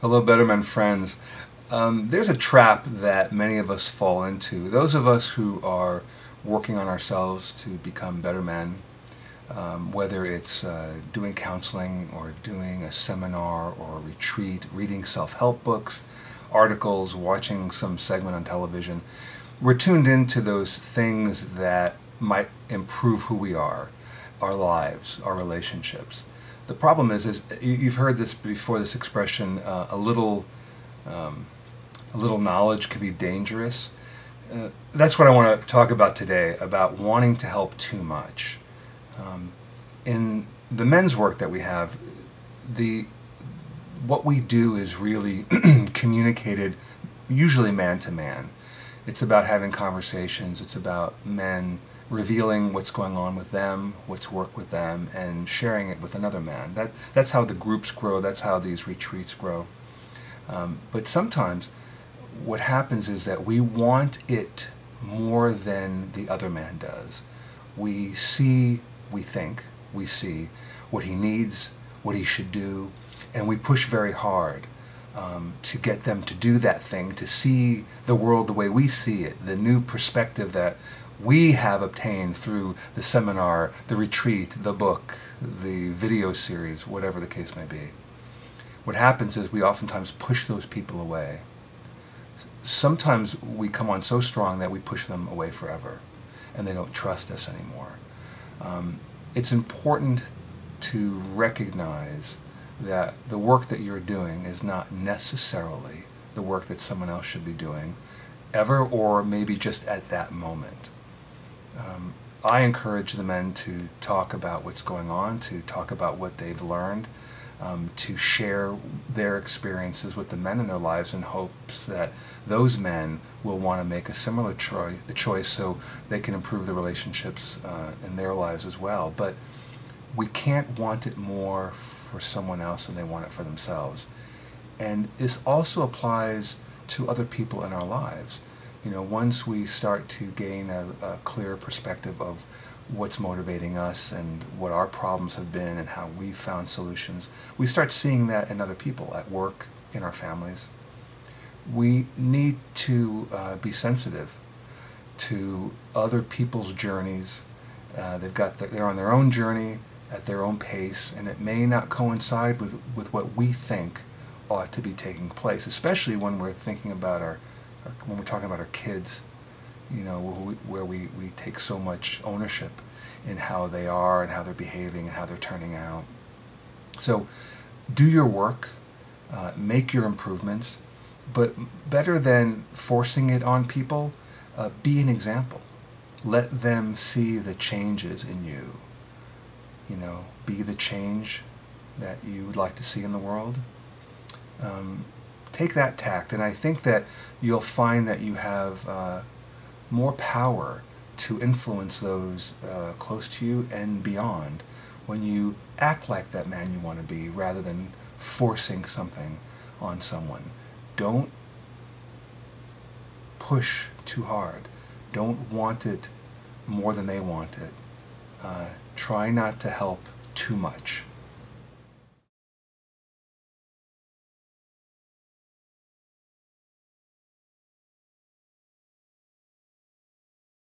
Hello, BetterMen friends. There's a trap that many of us fall into. Those of us who are working on ourselves to become better men, whether it's doing counseling or doing a seminar or a retreat, reading self-help books, articles, watching some segment on television, we're tuned into those things that might improve who we are, our lives, our relationships. The problem is you've heard this before. This expression, a little knowledge can be dangerous. That's what I want to talk about today, about wanting to help too much. In the men's work that we have, what we do is really communicated, usually man to man. It's about having conversations. It's about men revealing what's going on with them, what's worked with them, and sharing it with another man. That's how the groups grow. That's how these retreats grow. But sometimes what happens is that we want it more than the other man does. We see what he needs, what he should do, and we push very hard to get them to do that thing, to see the world the way we see it, the new perspective that we have obtained through the seminar, the retreat, the book, the video series, whatever the case may be. What happens is we oftentimes push those people away. Sometimes we come on so strong that we push them away forever, and they don't trust us anymore. It's important to recognize that the work that you're doing is not necessarily the work that someone else should be doing, ever, or maybe just at that moment. I encourage the men to talk about what's going on, to talk about what they've learned, to share their experiences with the men in their lives in hopes that those men will want to make a similar choice so they can improve the relationships in their lives as well. But we can't want it more for someone else than they want it for themselves. And this also applies to other people in our lives. You know, once we start to gain a clear perspective of what's motivating us and what our problems have been and how we've found solutions, we start seeing that in other people, at work, in our families. We need to be sensitive to other people's journeys. They're on their own journey, at their own pace, and it may not coincide with what we think ought to be taking place, especially when we're thinking about when we're talking about our kids, you know, where we take so much ownership in how they are and how they're behaving and how they're turning out. So do your work, make your improvements, but better than forcing it on people, be an example. Let them see the changes in you. You know, be the change that you would like to see in the world. Take that tact, and I think that you'll find that you have more power to influence those close to you and beyond when you act like that man you want to be rather than forcing something on someone. Don't push too hard. Don't want it more than they want it. Try not to help too much.